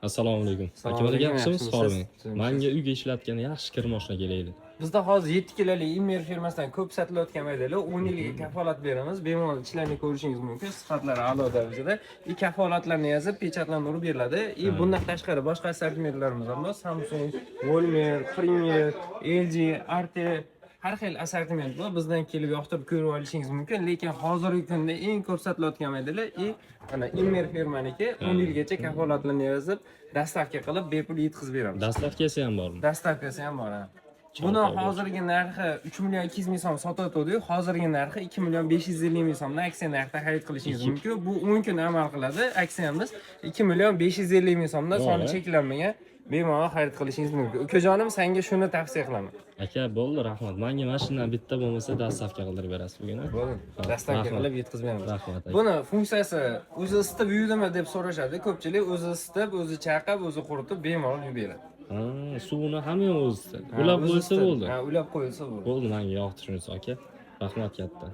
Assalomu alaykum. Aka bola gapishimiz hormang. Menga uyga ishlatgan yaxshi kir moshina kelaydi. Bizda hozir 7 kiloli Immer firmasidan ko'p sotilayotgan modellar 10 yilga kafolat beramiz. Bemalol ishlarni ko'rishingiz mumkin. Sifatlari a'lo darajada. Kafolatlarni yozib, pechatlarni urib beriladi. Bundan tashqari boshqa assortimentlarimiz ham bor. Samsung, Walmart, Premier, LG, Arte har xil assortiment bor. Bizdan kelib yoqtirib ko'rib olishingiz mumkin. Lekin hozirgi kunda eng ko'p sotilayotgan modellar mana Immer firmaniki 10 yilgacha kafolatlarni yozib, dastavka qilib bepul yetkazib beramiz. Dastavkasi ham bormi? Dastavkasi ham bor. Buni hozirgi narxi 3 million 200 ming so'm sotayotgandik. Hozirgi narxi 2 million 550 ming so'mdan aksiya narxida xarid qilishingiz mumkin. Bu 10 kun amal qiladi. Aksiyamiz 2 million 550 ming so'mdan soni cheklanmagan bemalol xarid qilishingiz mumkin. Ukajonim, senga shuni tavsiya qilaman. Aka, bo'ldi, rahmat. Menga mashina bitta bo'lmasa dastavka qildirib berasiz bugun. Bo'ldi. Dastavka qilib yetkazib beramiz. Rahmat. Buni funksiyasi o'zi isitib yuydimi deb so'rashadi. Ko'pchilik o'zi isitib, o'zi chaqab, o'zi quritib bemalol yuvib beradi. Suvni hamma o'zida. Ulab qo'ysa bo'ldi. Ulab qo'yilsa bo'ldi. Bo'ldi, menga yoqdi shunisi aka. Rahmat katta.